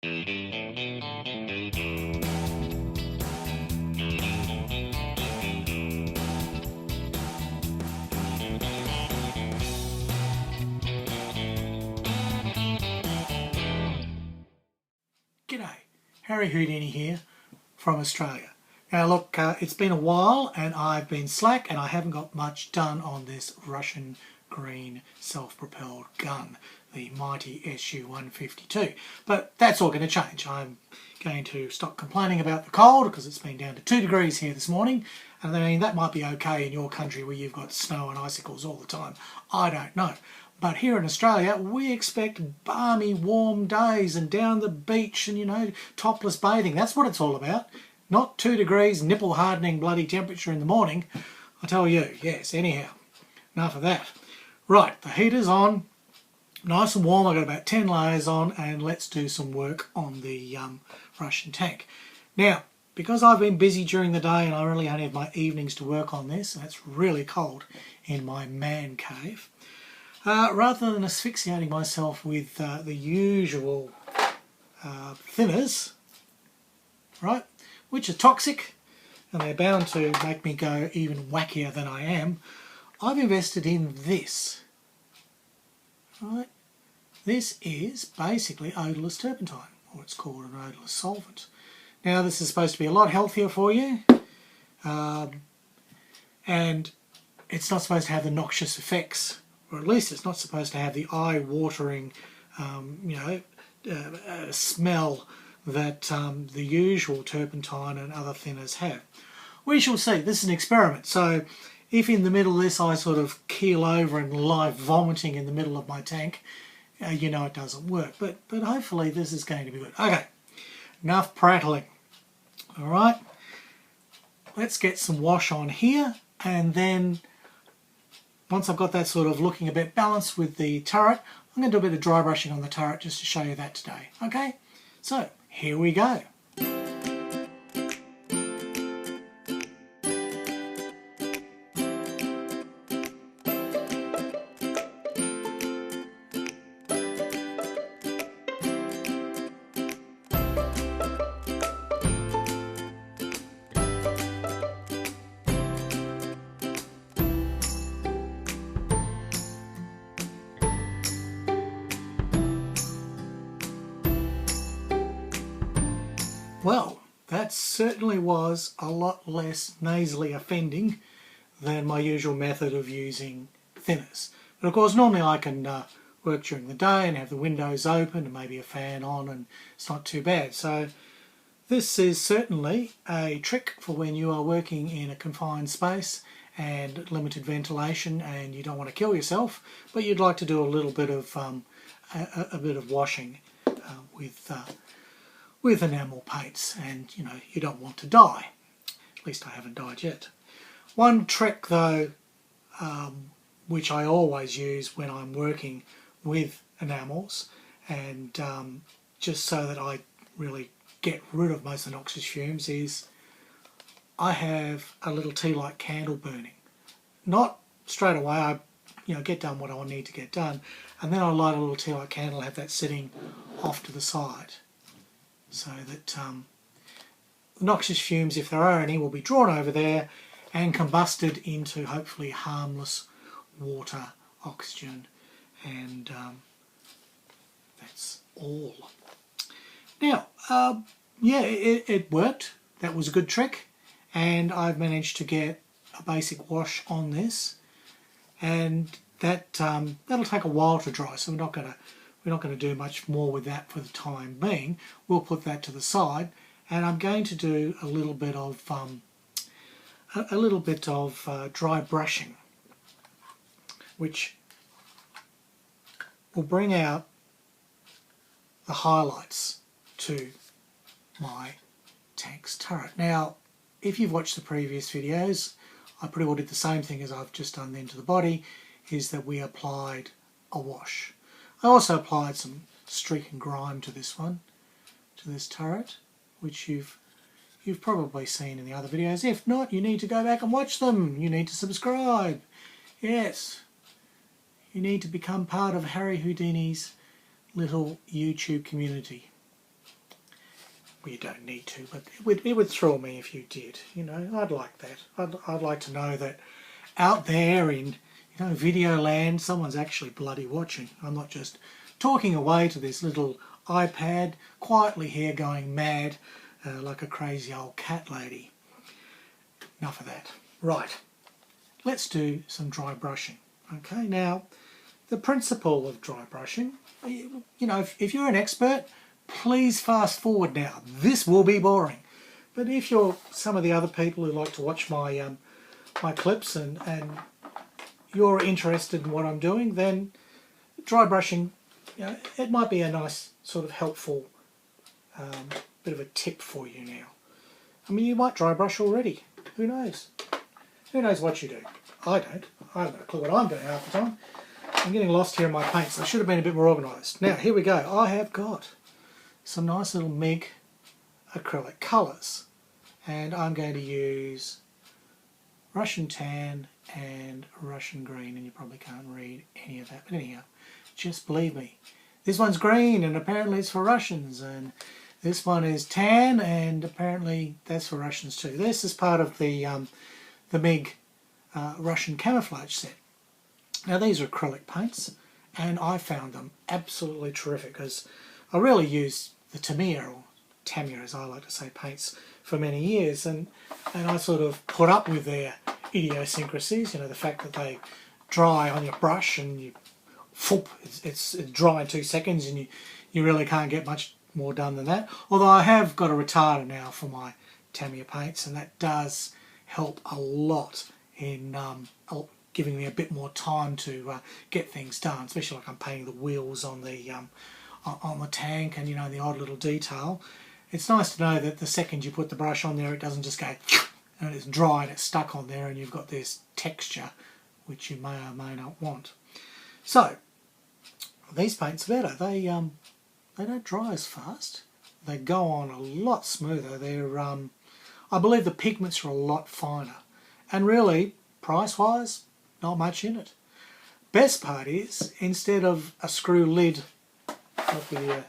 G'day, Harry Houdini here from Australia. Now look, it's been a while and I've been slack and I haven't got much done on this Russian green self-propelled gun, the mighty SU-152. But that's all going to change. I'm going to stop complaining about the cold because it's been down to 2 degrees here this morning. And I mean, that might be okay in your country where you've got snow and icicles all the time. I don't know. But here in Australia, we expect balmy, warm days and down the beach and, you know, topless bathing. That's what it's all about. Not 2 degrees, nipple-hardening bloody temperature in the morning. I tell you, yes, anyhow. Enough of that. Right, the heater's on. Nice and warm. I've got about 10 layers on, and let's do some work on the Russian tank. Now, because I've been busy during the day and I really only have my evenings to work on this, and it's really cold in my man cave, rather than asphyxiating myself with the usual thinners, right, which are toxic and they're bound to make me go even wackier than I am, I've invested in this. Right? This is basically odourless turpentine, or it's called an odourless solvent. Now this is supposed to be a lot healthier for you, and it's not supposed to have the noxious effects, or at least it's not supposed to have the eye-watering, smell that the usual turpentine and other thinners have. We shall see. This is an experiment, so if in the middle of this I sort of keel over and lie vomiting in the middle of my tank, you know it doesn't work. But hopefully this is going to be good. Okay, enough prattling. All right, let's get some wash on here, and then once I've got that sort of looking a bit balanced with the turret, I'm going to do a bit of dry brushing on the turret just to show you that today. Okay, so here we go. Well, that certainly was a lot less nasally offending than my usual method of using thinners. But of course normally I can work during the day and have the windows open and maybe a fan on, and it's not too bad. So this is certainly a trick for when you are working in a confined space and limited ventilation and you don't want to kill yourself, but you'd like to do a little bit of washing with enamel paints, and you know, you don't want to die. At least I haven't died yet. One trick though, which I always use when I'm working with enamels, and just so that I really get rid of most of the noxious fumes, is I have a little tea light candle burning. Not straight away, I get done what I need to get done, and then I light a little tea light candle, have that sitting off to the side, so that noxious fumes, if there are any, will be drawn over there and combusted into hopefully harmless water, oxygen, and that's all. Now, yeah, it worked. That was a good trick, and I've managed to get a basic wash on this, and that'll take a while to dry, so we're not going to do much more with that for the time being. We'll put that to the side, and I'm going to do a little bit of dry brushing, which will bring out the highlights to my tank's turret. Now, if you've watched the previous videos, I pretty well did the same thing as I've just done then to the body, is that we applied a wash. I also applied some streak and grime to this one, to this turret, which you've probably seen in the other videos. If not, you need to go back and watch them. You need to subscribe. Yes, you need to become part of Harry Houdini's little YouTube community. Well, you don't need to, but it would thrill me if you did. You know, I'd like that. I'd like to know that out there in, you know, video land, someone's actually bloody watching. I'm not just talking away to this little iPad, quietly here going mad like a crazy old cat lady. Enough of that. Right, let's do some dry brushing. Okay, now, the principle of dry brushing, you know, if you're an expert, please fast forward now. This will be boring. But if you're some of the other people who like to watch my my clips and you're interested in what I'm doing, then dry brushing, you know, it might be a nice sort of helpful bit of a tip for you now. I mean, you might dry brush already. Who knows? Who knows what you do? I don't. I haven't got a clue what I'm doing half the time. I'm getting lost here in my paints. I should have been a bit more organised. Now, here we go. I have got some nice little MIG acrylic colours. And I'm going to use Russian tan and Russian green, and you probably can't read any of that. But anyhow, just believe me. This one's green, and apparently it's for Russians, and this one is tan, and apparently that's for Russians too. This is part of the MIG Russian camouflage set. Now these are acrylic paints, and I found them absolutely terrific because I really use the Tamiya, or Tamiya as I like to say, paints for many years, and I sort of put up with their idiosyncrasies, you know, the fact that they dry on your brush and you, whoop, it's dry in 2 seconds, and you really can't get much more done than that. Although I have got a retarder now for my Tamiya paints, and that does help a lot in giving me a bit more time to get things done, especially like I'm painting the wheels on the tank and, you know, the odd little detail. It's nice to know that the second you put the brush on there, it doesn't just go and it's dry and it's stuck on there and you've got this texture which you may or may not want. So these paints are better. They don't dry as fast. They go on a lot smoother. They're I believe the pigments are a lot finer, and really price-wise, not much in it. Best part is, instead of a screw lid like the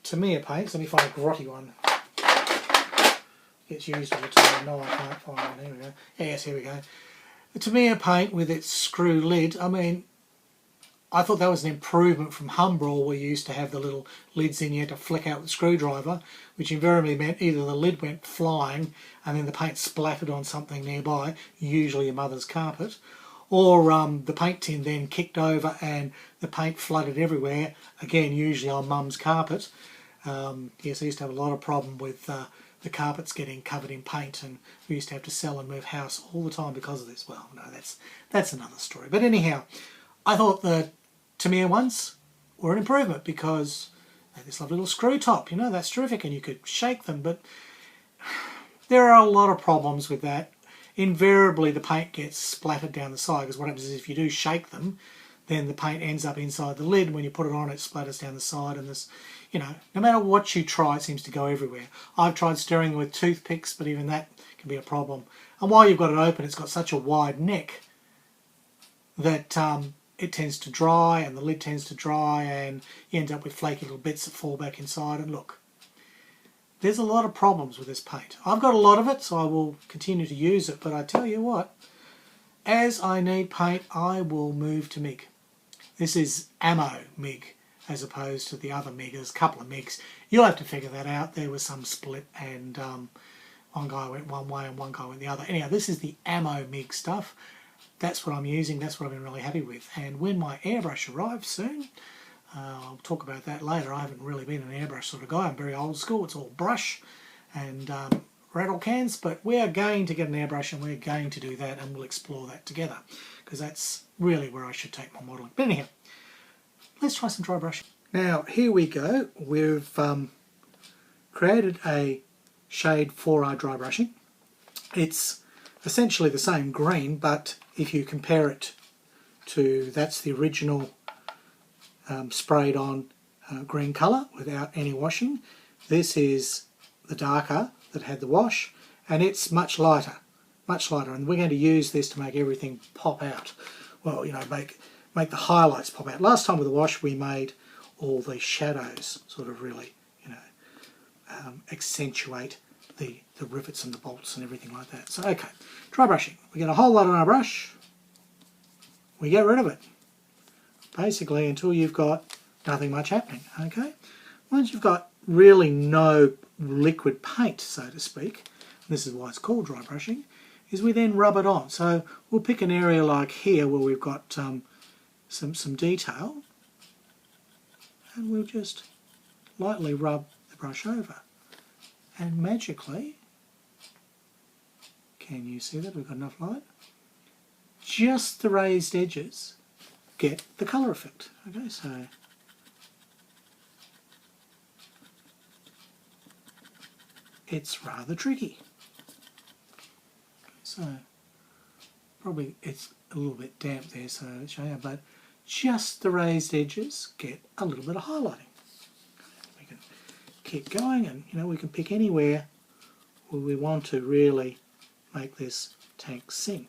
Tamiya paints, let me find a grotty one. Gets used all the time. No, I can't find one. Here we go. Yes, here we go. The Tamiya paint with its screw lid, I mean, I thought that was an improvement from Humbrol, where you used to have the little lids in, you had to flick out the screwdriver, which invariably meant either the lid went flying and then the paint splattered on something nearby, usually your mother's carpet, or the paint tin then kicked over and the paint flooded everywhere, again usually on mum's carpet. Yes, I used to have a lot of problem with the carpets getting covered in paint, and we used to have to sell and move house all the time because of this. Well, no, that's another story. But anyhow, I thought the Tamiya ones were an improvement because they had this lovely little screw top, you know, that's terrific, and you could shake them, but there are a lot of problems with that. Invariably the paint gets splattered down the side, because what happens is if you do shake them, then the paint ends up inside the lid. When you put it on, it splatters down the side, and this, you know, no matter what you try, it seems to go everywhere. I've tried stirring them with toothpicks, but even that can be a problem. And while you've got it open, it's got such a wide neck that it tends to dry, and the lid tends to dry, and you end up with flaky little bits that fall back inside. And look, there's a lot of problems with this paint. I've got a lot of it, so I will continue to use it, but I tell you what, as I need paint, I will move to MIG. This is ammo MIG as opposed to the other MIG. There's a couple of MIGs. You'll have to figure that out. There was some split, and one guy went one way and one guy went the other. Anyhow, this is the ammo MIG stuff. That's what I'm using. That's what I've been really happy with. And when my airbrush arrives soon, I'll talk about that later. I haven't really been an airbrush sort of guy. I'm very old school. It's all brush and rattle cans. But we are going to get an airbrush, and we're going to do that, and we'll explore that together, because that's really where I should take my modelling. But anyhow, let's try some dry brushing. Now, here we go. We've created a shade for our dry brushing. It's essentially the same green, but if you compare it to, that's the original sprayed on green colour without any washing. This is the darker that had the wash, and it's much lighter, and we're going to use this to make everything pop out. Well, you know, make the highlights pop out. Last time with the wash we made all the shadows sort of really, you know, accentuate the rivets and the bolts and everything like that. So okay, dry brushing. We get a whole lot on our brush, we get rid of it. Basically until you've got nothing much happening, okay? Once you've got really no liquid paint, so to speak, this is why it's called dry brushing, is we then rub it on. So we'll pick an area like here where we've got some detail, and we'll just lightly rub the brush over. And magically, can you see that we've got enough light? Just the raised edges get the colour effect. Okay, so it's rather tricky. So probably it's a little bit damp there, so I'll show you, but just the raised edges get a little bit of highlighting. We can keep going, and we can pick anywhere where we want to really make this tank sing.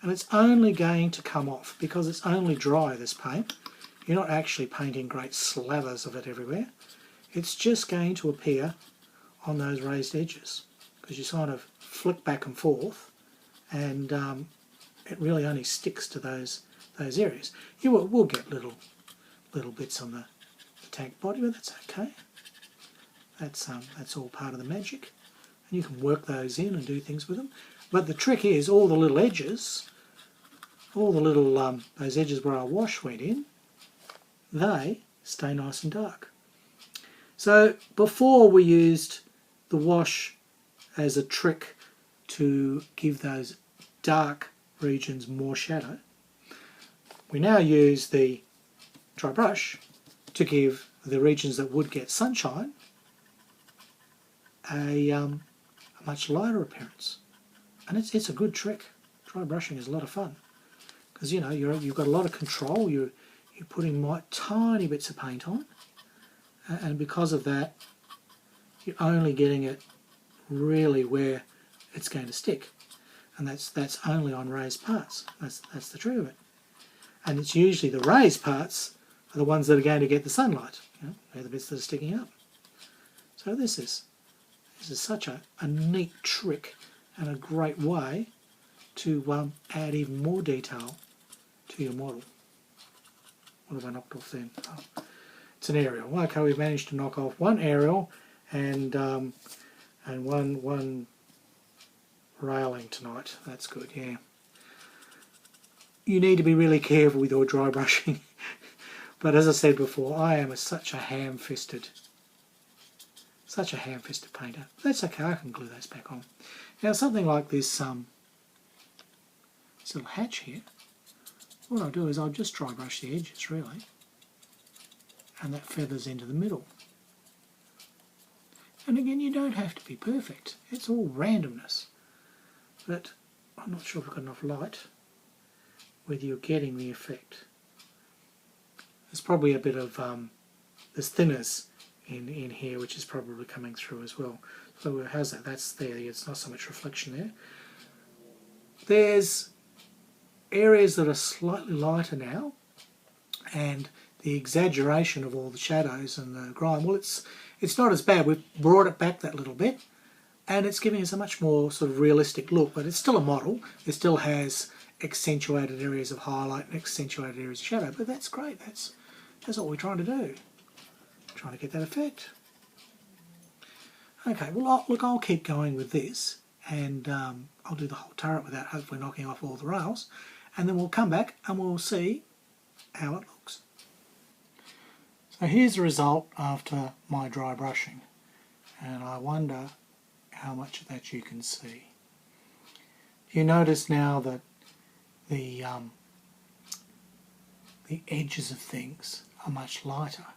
And it's only going to come off because it's only dry, this paint. You're not actually painting great slathers of it everywhere. It's just going to appear on those raised edges because you sort of flick back and forth, and it really only sticks to those areas. You will get little bits on the tank body, but that's okay. That's all part of the magic, and you can work those in and do things with them. But the trick is all the little edges, all the little those edges where our wash went in, they stay nice and dark. So before we used the wash as a trick to give those dark regions more shadow, we now use the dry brush to give the regions that would get sunshine a much lighter appearance. And it's a good trick. Dry brushing is a lot of fun because you've got a lot of control. You're putting tiny bits of paint on, and because of that, you're only getting it really where it's going to stick, and that's only on raised parts. That's the trick of it. And it's usually the raised parts are the ones that are going to get the sunlight. They're the bits that are sticking up. So this is such a neat trick and a great way to add even more detail to your model. What have I knocked off then? Oh, it's an aerial. Okay, we've managed to knock off one aerial and one railing tonight. That's good, yeah. You need to be really careful with your dry brushing. But as I said before, I am such a ham-fisted painter. That's okay, I can glue those back on. Now something like this little hatch here, what I'll do is I'll just dry brush the edges really, and that feathers into the middle. And again, you don't have to be perfect, it's all randomness. But I'm not sure if I've got enough light, whether you're getting the effect. There's probably a bit of, there's thinners in here which is probably coming through as well. So how's that? That's there, it's not so much reflection there. There's areas that are slightly lighter now, and the exaggeration of all the shadows and the grime, well it's not as bad. We've brought it back that little bit, and it's giving us a much more sort of realistic look, but it's still a model. It still has accentuated areas of highlight and accentuated areas of shadow, but that's great. That's what we're trying to do. Trying to get that effect. Okay, well look, I'll keep going with this, and I'll do the whole turret without hopefully knocking off all the rails, and then we'll come back and we'll see how it looks. So here's the result after my dry brushing, and I wonder how much of that you can see. You notice now that the edges of things are much lighter,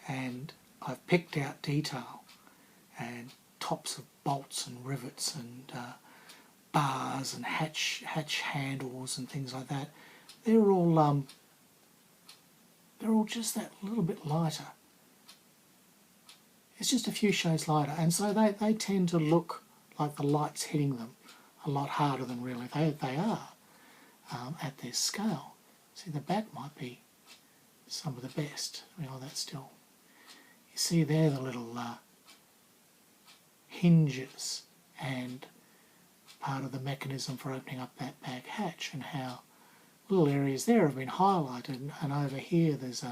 and I've picked out detail and tops of bolts and rivets and bars and hatch handles and things like that. They're all just that little bit lighter. It's just a few shades lighter, and so they tend to look like the light's hitting them a lot harder than really they are at their scale. See, the back might be some of the best. That's still, You see there the little hinges and part of the mechanism for opening up that back hatch, and how little areas there have been highlighted. And over here this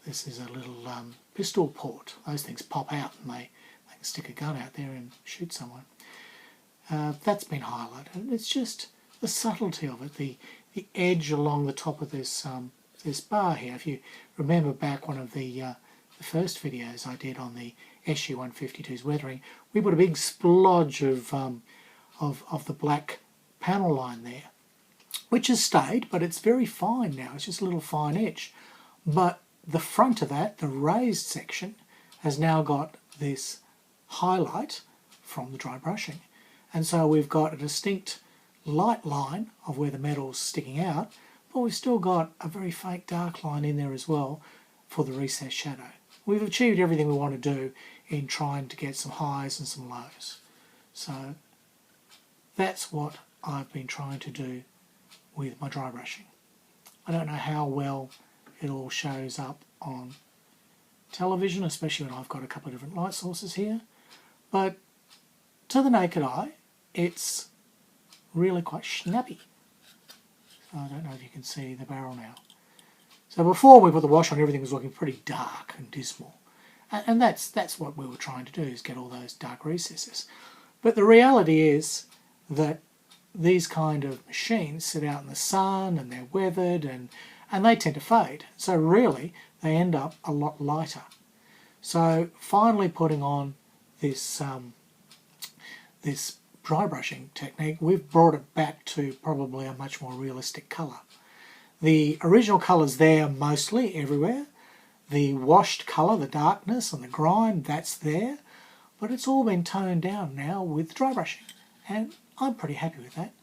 is a little pistol port. Those things pop out and they can stick a gun out there and shoot someone. That's been highlighted, and it's just the subtlety of it, the edge along the top of this this bar here. If you remember back one of the first videos I did on the SU-152's weathering, we put a big splodge of the black panel line there, which has stayed, but it's very fine now. It's just a little fine edge. But the front of that, the raised section, has now got this highlight from the dry brushing. And so we've got a distinct light line of where the metal's sticking out, but we've still got a very faint dark line in there as well for the recessed shadow. We've achieved everything we want to do in trying to get some highs and some lows. So that's what I've been trying to do with my dry brushing. I don't know how well it all shows up on television, especially when I've got a couple of different light sources here, but to the naked eye it's really quite snappy. So I don't know if you can see the barrel now. So before we put the wash on, everything was looking pretty dark and dismal, and that's what we were trying to do, is get all those dark recesses. But the reality is that these kind of machines sit out in the sun and they're weathered and they tend to fade. So really they end up a lot lighter. So finally putting on this this dry brushing technique, we've brought it back to probably a much more realistic colour. The original colour's there mostly everywhere. The washed colour, the darkness and the grime, that's there. But it's all been toned down now with dry brushing. And I'm pretty happy with that.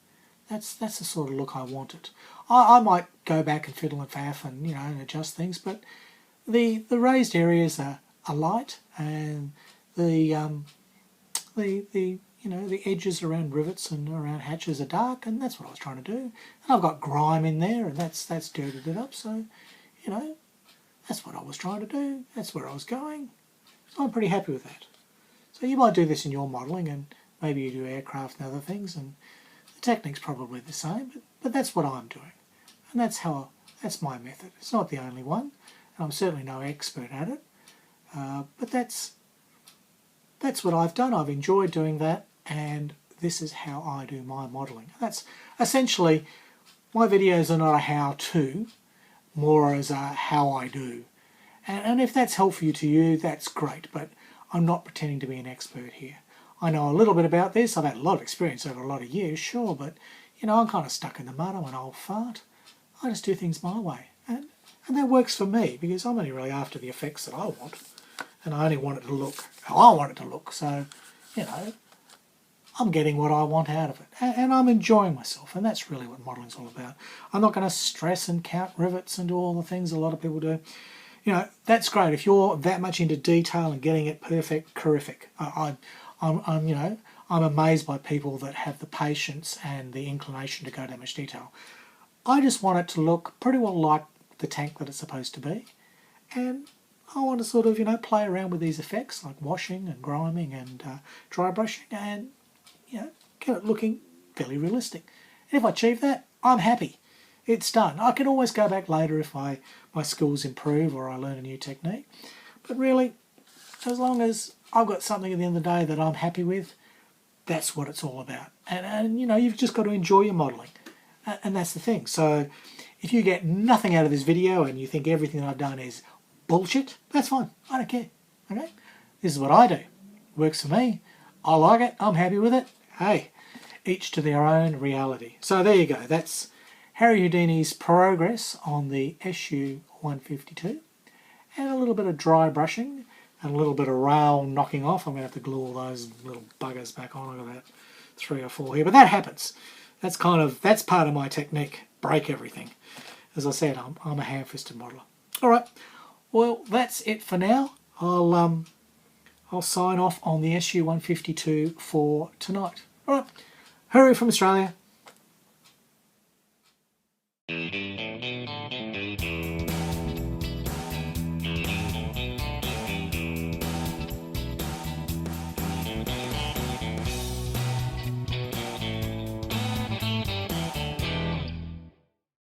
That's the sort of look I wanted. I might go back and fiddle and faff and and adjust things, but the raised areas are light, and the edges around rivets and around hatches are dark, and that's what I was trying to do. And I've got grime in there, and that's dirtied it up. So that's what I was trying to do. That's where I was going. So I'm pretty happy with that. So you might do this in your modelling, and maybe you do aircraft and other things, and the technique's probably the same, but that's what I'm doing. And that's my method. It's not the only one, and I'm certainly no expert at it, but that's what I've done. I've enjoyed doing that, and this is how I do my modelling. That's essentially, my videos are not a how-to, more as a how I do. And if that's helpful to you, that's great, but I'm not pretending to be an expert here. I know a little bit about this. I've had a lot of experience over a lot of years, sure, but I'm kind of stuck in the mud. I'm an old fart. I just do things my way, and that works for me, because I'm only really after the effects that I want, and I only want it to look how I want it to look. So, I'm getting what I want out of it, and I'm enjoying myself, and that's really what modelling's all about. I'm not going to stress and count rivets and do all the things a lot of people do. That's great. If you're that much into detail and getting it perfect, terrific. I'm amazed by people that have the patience and the inclination to go that much detail. I just want it to look pretty well like the tank that it's supposed to be, and I want to sort of play around with these effects like washing and griming and dry brushing, and get it looking fairly realistic. And if I achieve that, I'm happy. It's done. I can always go back later if my skills improve or I learn a new technique, but really, as long as I've got something at the end of the day that I'm happy with, that's what it's all about. And you've just got to enjoy your modelling. And that's the thing. So if you get nothing out of this video and you think everything that I've done is bullshit, that's fine. I don't care. Okay? This is what I do. Works for me. I like it. I'm happy with it. Hey, each to their own reality. So there you go. That's Harry Houdini's progress on the SU-152. And a little bit of dry brushing and a little bit of rail knocking off. I'm going to have to glue all those little buggers back on. I've got about 3 or 4 here. But that happens. That's part of my technique. Break everything. As I said, I'm a ham-fisted modeller. All right. Well, that's it for now. I'll sign off on the SU-152 for tonight. All right. Hurry from Australia.